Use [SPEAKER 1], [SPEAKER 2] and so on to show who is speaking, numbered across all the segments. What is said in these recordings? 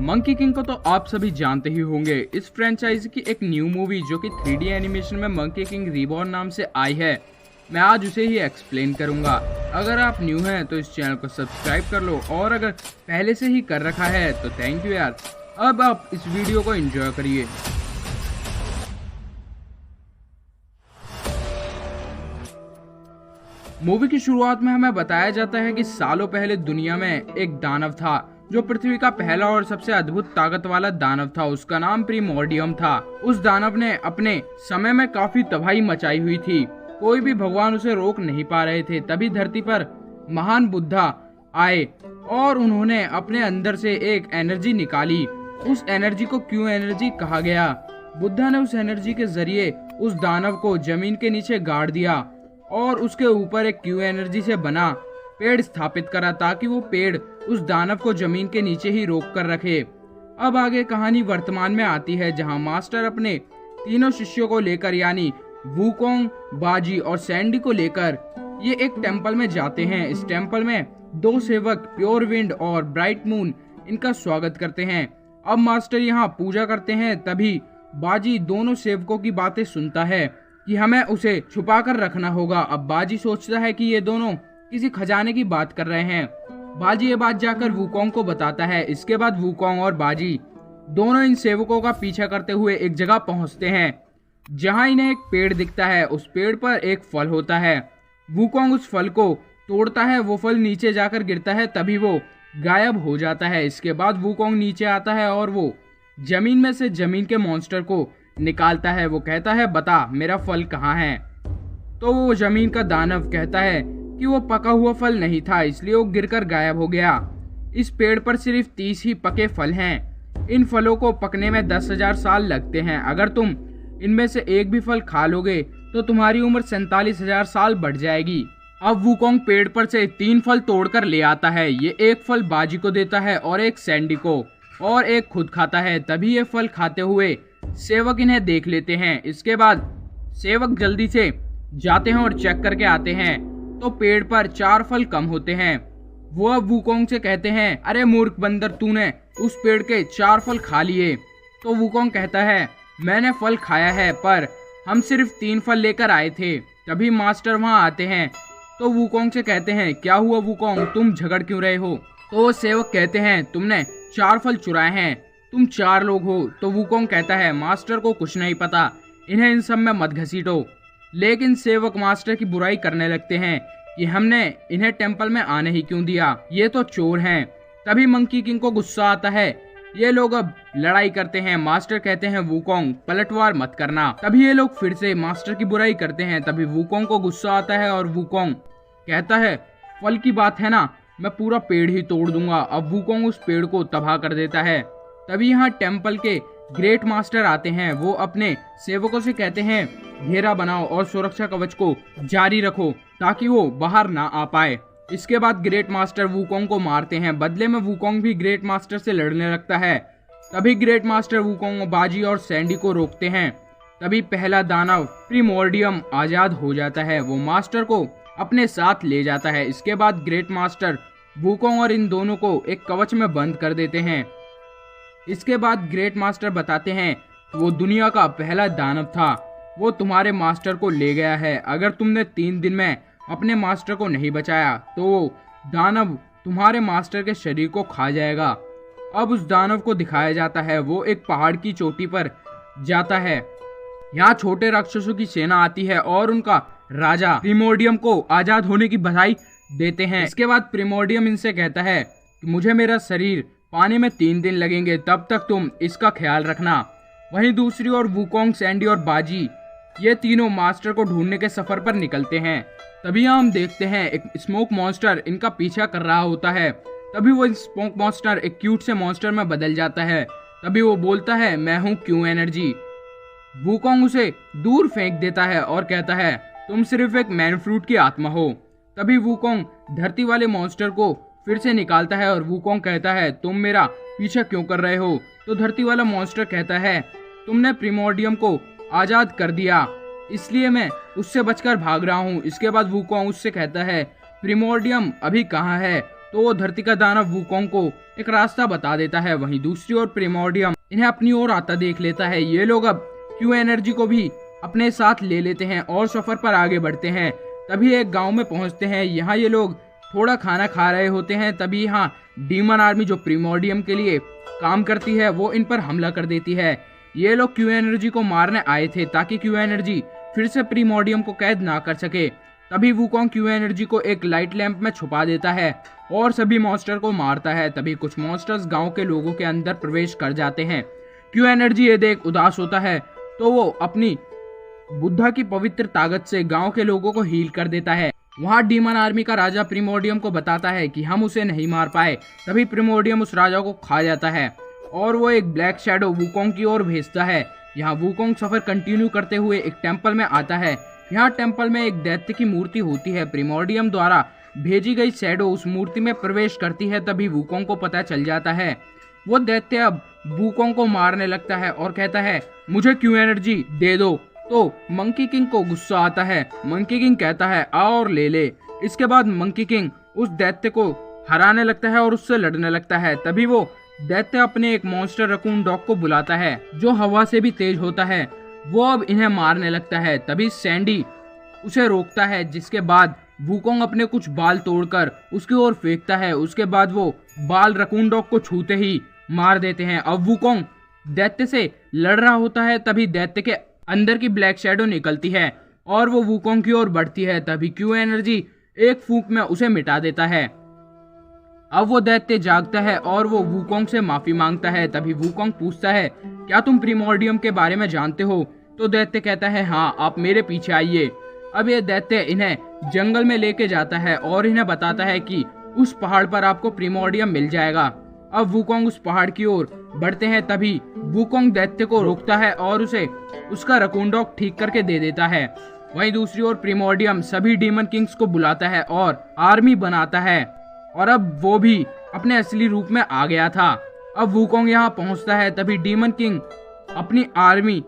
[SPEAKER 1] Monkey king को तो आप सभी जानते ही होंगे। इस फ्रेंचाइजी की एक न्यू मूवी जो कि 3D एनिमेशन में मंकी किंग रीबॉर्न नाम से आई है, मैं आज उसे ही एक्सप्लेन करूंगा। अगर आप न्यू हैं तो इस चैनल को सब्सक्राइब कर लो और अगर पहले से ही कर रखा है तो थैंक यू यार। अब आप इस वीडियो को एंजॉय करिए। मूवी की शुरुआत में हमें बताया जाता है कि सालों पहले दुनिया में एक दानव था जो पृथ्वी का पहला और सबसे अद्भुत ताकत वाला दानव था। उसका नाम प्रीमोर्डियम था। उस दानव ने अपने समय में काफी तबाही मचाई हुई थी। कोई भी भगवान उसे रोक नहीं पा रहे थे। तभी धरती पर महान बुद्धा आए और उन्होंने अपने अंदर से एक एनर्जी निकाली। उस एनर्जी को क्यू एनर्जी कहा गया। बुद्धा ने उस एनर्जी के जरिए उस दानव को जमीन के नीचे गाड़ दिया और उसके ऊपर एक क्यू एनर्जी से बना पेड़ स्थापित करा ताकि वो पेड़ उस दानव को जमीन के नीचे ही रोक कर रखे। अब आगे कहानी वर्तमान में आती है जहां मास्टर अपने तीनों शिष्यों को लेकर यानी वुकोंग, बाजी और सैंडी को लेकर ये एक टेंपल में जाते हैं। इस टेंपल में दो सेवक प्योर विंड और ब्राइट मून इनका स्वागत करते हैं। अब मास्टर यहाँ पूजा करते हैं। तभी बाजी दोनों सेवकों की बातें सुनता है कि हमें उसे छुपा कर रखना होगा। अब बाजी सोचता है कि ये दोनों किसी खजाने की बात कर रहे हैं। बाजी ये बात जाकर वुकोंग को बताता है। इसके बाद वुकोंग और बाजी दोनों इन सेवकों का पीछा करते हुए एक जगह पहुंचते हैं जहां इन्हें एक पेड़ दिखता है। उस पेड़ पर एक फल होता है। वुकोंग उस फल को तोड़ता है। वो फल नीचे जाकर गिरता है। तभी वो गायब हो जाता है। इसके बाद वुकोंग नीचे आता है और वो जमीन में से जमीन के मॉन्स्टर को निकालता है। वो कहता है बता मेरा फल कहाँ है। तो वो जमीन का दानव कहता है कि वो पका हुआ फल नहीं था, इसलिए वो गिरकर गायब हो गया। इस पेड़ पर सिर्फ 30 ही पके फल हैं। इन फलों को पकने में 10,000 साल लगते हैं। अगर तुम इनमें से एक भी फल खा लोगे तो तुम्हारी उम्र 47,000 साल बढ़ जाएगी। अब वुकोंग पेड़ पर से 3 फल तोड़कर ले आता है। ये एक फल बाजी को देता है और एक सैंडी को और एक खुद खाता है। तभी ये फल खाते हुए सेवक इन्हें देख लेते हैं। इसके बाद सेवक जल्दी से जाते हैं और चेक करके आते हैं तो पेड़ पर 4 फल कम होते हैं। वो अब वुकोंग से कहते हैं अरे मूर्ख बंदर, तूने उस पेड़ के 4 फल खा लिए। तो वुकोंग कहता है मैंने फल खाया है पर हम सिर्फ 3 फल लेकर आए थे। तभी मास्टर वहां आते हैं तो वुकोंग से कहते हैं क्या हुआ वुकोंग, तुम झगड़ क्यों रहे हो। तो वो सेवक कहते हैं तुमने 4 फल चुराए हैं, तुम 4 लोग हो। तो वुकोंग कहता है मास्टर को कुछ नहीं पता, इन्हें इन सब में मत घसीटो। लेकिन सेवक मास्टर की बुराई करने लगते हैं कि हमने इन्हें टेंपल में आने ही क्यों दिया, ये तो चोर हैं। तभी मंकी किंग को गुस्सा आता है। ये लोग अब लड़ाई करते हैं। मास्टर कहते हैं वुकोंग पलटवार मत करना। तभी ये लोग फिर से मास्टर की बुराई करते हैं। तभी वुकोंग को गुस्सा आता है और वुकोंग कहता है फल की बात है ना, मैं पूरा पेड़ ही तोड़ दूंगा। अब वुकोंग उस पेड़ को तबाह कर देता है। तभी यहाँ टेंपल के ग्रेट मास्टर आते हैं। वो अपने सेवकों से कहते हैं घेरा बनाओ और सुरक्षा कवच को जारी रखो ताकि वो बाहर ना आ पाए। इसके बाद ग्रेट मास्टर वुकोंग को मारते हैं। बदले में वुकोंग भी ग्रेट मास्टर से लड़ने लगता है। तभी ग्रेट मास्टर वुकोंग, बाजी और सैंडी को रोकते हैं। तभी पहला दानव प्रीमोर्डियम आजाद हो जाता है। वो मास्टर को अपने साथ ले जाता है। इसके बाद ग्रेट मास्टर वुकोंग और इन दोनों को एक कवच में बंद कर देते हैं। इसके बाद ग्रेट मास्टर बताते हैं वो दुनिया का पहला दानव था, वो तुम्हारे मास्टर को ले गया है। अगर तुमने 3 दिन में अपने मास्टर को नहीं बचाया तो वो दानव तुम्हारे मास्टर के शरीर को खा जाएगा। अब उस दानव को दिखाया जाता है। वो एक पहाड़ की चोटी पर जाता है। यहाँ छोटे राक्षसों की सेना आती है और उनका राजा प्रीमोर्डियम को आजाद होने की बधाई देते हैं। इसके बाद प्रीमोर्डियम इनसे कहता है कि मुझे मेरा शरीर पाने में 3 दिन लगेंगे, तब तक तुम इसका ख्याल रखना। वहीं दूसरी ओर वुकोंग, सैंडी और बाजी ये तीनों मास्टर को ढूंढने के सफर पर निकलते हैं। तभी हम देखते हैं एक स्मोक मॉन्स्टर इनका पीछा कर रहा होता है। तभी वो स्मोक मॉन्स्टर एक क्यूट से मॉन्स्टर में बदल जाता है। तभी वो बोलता है मैं हूँ क्यू एनर्जी। वुकोंग उसे दूर फेंक देता है और कहता है तुम सिर्फ एक मैन फ्रूट की आत्मा हो। तभी वुकोंग धरती वाले मॉन्स्टर को फिर से निकालता है और वुकोंग कहता है तुम मेरा पीछा क्यों कर रहे हो। तो धरती वाला मॉन्स्टर कहता है तुमने प्रीमोर्डियम को आजाद कर दिया, इसलिए मैं उससे बचकर भाग रहा हूँ। इसके बाद वुकोंग उससे कहता है प्रीमोर्डियम अभी कहाँ है। तो वो धरती का दानव वूकोंग को एक रास्ता बता देता है। वहीं दूसरी ओर प्रिमोर्डियम इन्हें अपनी ओर आता देख लेता है। ये लोग अब क्यू एनर्जी को भी अपने साथ ले लेते हैं और सफर पर आगे बढ़ते हैं। तभी एक गांव में पहुंचते हैं। यहाँ ये लोग थोड़ा खाना खा रहे होते हैं। तभी यहाँ डीमन आर्मी जो प्रिमोर्डियम के लिए काम करती है वो इन पर हमला कर देती है। ये लोग क्यू एनर्जी को मारने आए थे ताकि क्यू एनर्जी फिर से प्रिमोर्डियम को कैद ना कर सके। तभी वूकोंग क्यू एनर्जी को एक लाइट लैंप में छुपा देता है और सभी मॉन्स्टर को मारता है। तभी कुछ मॉन्स्टर्स गांव के लोगों के अंदर प्रवेश कर जाते हैं। क्यू एनर्जी ये देख उदास होता है तो वो अपनी बुद्धा की पवित्र ताकत से गांव के लोगों को हील कर देता है। वहाँ डीमन आर्मी का राजा प्रिमोर्डियम को बताता है कि हम उसे नहीं मार पाए। तभी प्रिमोर्डियम उस राजा को खा जाता है और वो एक ब्लैक शैडो वूकोंग की ओर भेजता है। यहाँ वूकोंग सफर कंटिन्यू करते हुए एक टेम्पल में आता है। यहाँ टेम्पल में एक दैत्य की मूर्ति होती है। प्रिमोर्डियम द्वारा भेजी गई शैडो उस मूर्ति में प्रवेश करती है। तभी वूकोंग को पता चल जाता है। वो दैत्य अब वूकोंग को मारने लगता है और कहता है मुझे क्यू एनर्जी दे दो। तो मंकी किंग को गुस्सा आता है। मंकी किंग कहता है आओ और ले ले। इसके बाद मंकी किंग उस दैत्य को हराने लगता है और उससे लड़ने लगता है। तभी वो दैत्य अपने एक मॉन्स्टर रकून डॉग को बुलाता है जो हवा से भी तेज होता है। वो अब इन्हें मारने लगता है। तभी सैंडी उसे रोकता है, जिसके बाद वूकोंग अपने कुछ बाल तोड़कर उसकी ओर फेंकता है। उसके बाद वो बाल रकून डॉग को छूते ही मार देते हैं। अब वूकोंग दैत्य से लड़ रहा होता है। तभी दैत्य के अंदर की ब्लैक शैडो निकलती है और वो वूकोंग की ओर बढ़ती है। तभी क्यू एनर्जी एक फूंक में उसे मिटा देता है। अब वो दैत्य जागता है और वो वूकोंग से माफी मांगता है। तभी वूकोंग पूछता है क्या तुम प्रिमोर्डियम के बारे में जानते हो? तो दैत्य कहता है हाँ, आप मेरे पीछे आइए। अब ये दैत्य इन्हें जंगल में लेके जाता है और इन्हें बताता है कि उस पहाड़ पर आपको प्रिमोर्डियम मिल जाएगा। अब वूकोंग उस पहाड़ की ओर बढ़ते हैं। तभी वूकोंग दैत्य को रोकता है और उसे उसका रकून डॉग ठीक करके दे देता है। वहीं दूसरी ओर प्रिमोर्डियम सभी डीमन किंग्स को बुलाता है और आर्मी बनाता है और अब वो भी अपने असली रूप में आ गया था। अब वूकोंग यहाँ पहुंचता है। तभी डीमन किंग अपनी आर्मी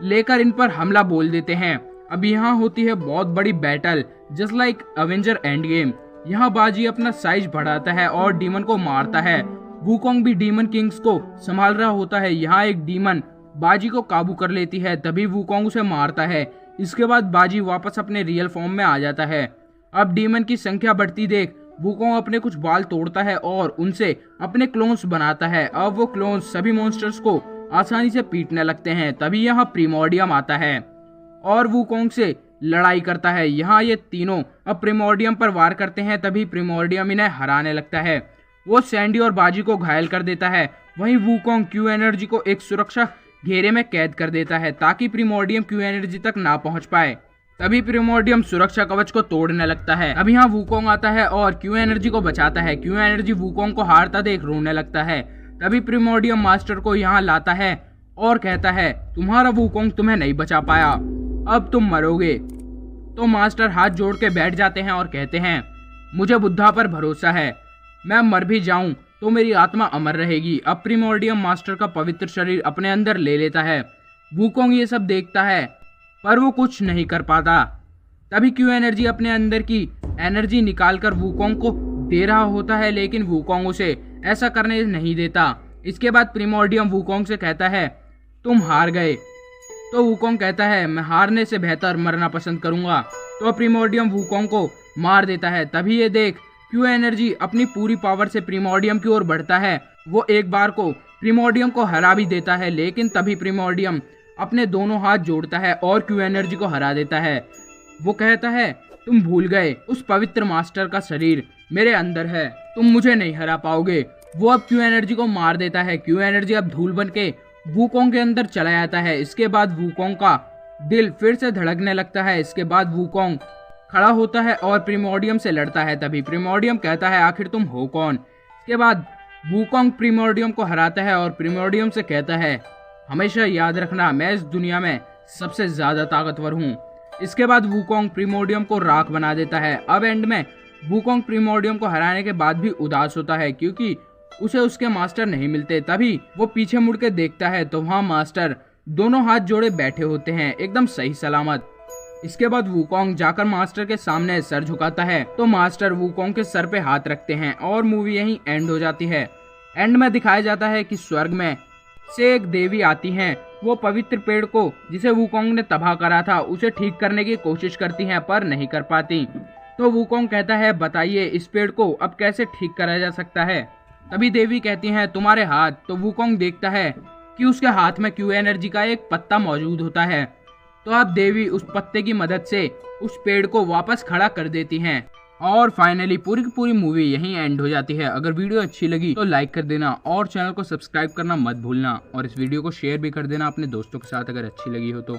[SPEAKER 1] लेकर इन पर हमला बोल देते हैं। अब यहाँ होती है बहुत बड़ी battle, just like Avenger end game. यहाँ बाजी अपना साइज बढ़ाता है और डीमन को मारता है। वूकोंग भी डीमन किंग्स को संभाल रहा होता है। यहाँ एक डीमन बाजी को काबू कर लेती है। तभी वूकोंग उसे मारता है। इसके बाद बाजी वापस अपने रियल फॉर्म में आ जाता है। अब डीमन की संख्या बढ़ती देख वूकोंग अपने कुछ बाल तोड़ता है और उनसे अपने क्लोन्स बनाता है। अब वो क्लोन्स सभी मॉन्स्टर्स को आसानी से पीटने लगते हैं। तभी यहाँ प्रिमोर्डियम आता है और वूकोंग से लड़ाई करता है। यहाँ ये तीनों अब प्रिमोर्डियम पर वार करते हैं। तभी प्रिमोर्डियम इन्हें हराने लगता है। वो सैंडी और बाजी को घायल कर देता है। वहीं वूकोंग क्यू एनर्जी को एक सुरक्षा घेरे में कैद कर देता है ताकि प्रिमोर्डियम क्यू एनर्जी तक ना पहुंच पाए। तभी प्रिमोर्डियम सुरक्षा कवच को तोड़ने लगता है। अब यहाँ वूकोंग आता है और क्यू एनर्जी को बचाता है। क्यू एनर्जी वूकोंग को हारता देख रोने लगता है। तभी प्रिमोर्डियम मास्टर को यहाँ लाता है और कहता है तुम्हारा वूकोंग तुम्हें नहीं बचा पाया, अब तुम मरोगे। तो मास्टर हाथ जोड़ के बैठ जाते हैं और कहते हैं मुझे बुद्धा पर भरोसा है, मैं मर भी जाऊं तो मेरी आत्मा अमर रहेगी। अब प्रिमोर्डियम मास्टर का पवित्र शरीर अपने अंदर ले लेता है। वूकोंग ये सब देखता है पर वो कुछ नहीं कर पाता। तभी क्यू एनर्जी अपने अंदर की एनर्जी निकालकर वूकोंग को दे रहा होता है, लेकिन वूकोंग उसे ऐसा करने नहीं देता। इसके बाद प्रिमोर्डियम वूकोंग से कहता है तुम हार गए। तो वूकोंग कहता है मैं हारने से बेहतर मरना पसंद करूंगा। तो प्रिमोर्डियम वूकोंग को मार देता है। तभी ये देख क्यू एनर्जी अपनी पूरी पावर से प्रिमोर्डियम की ओर बढ़ता है। वो एक बार को प्रिमोर्डियम को हरा भी देता है, लेकिन तभी प्रिमोर्डियम अपने दोनों हाथ जोड़ता है और क्यू एनर्जी को हरा देता है। वो कहता है तुम भूल गए उस पवित्र मास्टर का शरीर मेरे अंदर है, तुम मुझे नहीं हरा पाओगे। वो अब क्यू एनर्जी को मार देता है। क्यू एनर्जी अब धूल बन के वूकोंग के अंदर चला जाता है। इसके बाद वूकोंग का दिल फिर से धड़कने लगता है। इसके बाद वूकोंग खड़ा होता है और प्रिमोर्डियम से लड़ता है। तभी प्रिमोर्डियम कहता है आखिर तुम हो कौन? इसके बाद वूकोंग प्रिमोर्डियम को हराता है और प्रिमोर्डियम से कहता है हमेशा याद रखना मैं इस दुनिया में सबसे ज्यादा ताकतवर हूँ। इसके बाद वूकोंग प्रिमोर्डियम को राख बना देता है। अब एंड में वूकोंग प्रिमोर्डियम को हराने के बाद भी उदास होता है क्योंकि उसे उसके मास्टर नहीं मिलते। तभी वो पीछे मुड़ के देखता है तो वहाँ मास्टर दोनों हाथ जोड़े बैठे होते हैं एकदम सही सलामत। इसके बाद वूकोंग जाकर मास्टर के सामने सर झुकाता है तो मास्टर वूकोंग के सर पे हाथ रखते हैं और मूवी यहीं एंड हो जाती है। एंड में दिखाया जाता है कि स्वर्ग में से एक देवी आती हैं। वो पवित्र पेड़ को जिसे वूकोंग ने तबाह करा था उसे ठीक करने की कोशिश करती हैं पर नहीं कर पाती। तो वूकोंग कहता है बताइए इस पेड़ को अब कैसे ठीक करा जा सकता है। तभी देवी कहती हैं तुम्हारे हाथ। तो वूकोंग देखता है कि उसके हाथ में क्यू एनर्जी का एक पत्ता मौजूद होता है। तो अब देवी उस पत्ते की मदद से उस पेड़ को वापस खड़ा कर देती हैं और फाइनली पूरी की पूरी मूवी यहीं एंड हो जाती है। अगर वीडियो अच्छी लगी तो लाइक कर देना और चैनल को सब्सक्राइब करना मत भूलना और इस वीडियो को शेयर भी कर देना अपने दोस्तों के साथ अगर अच्छी लगी हो तो।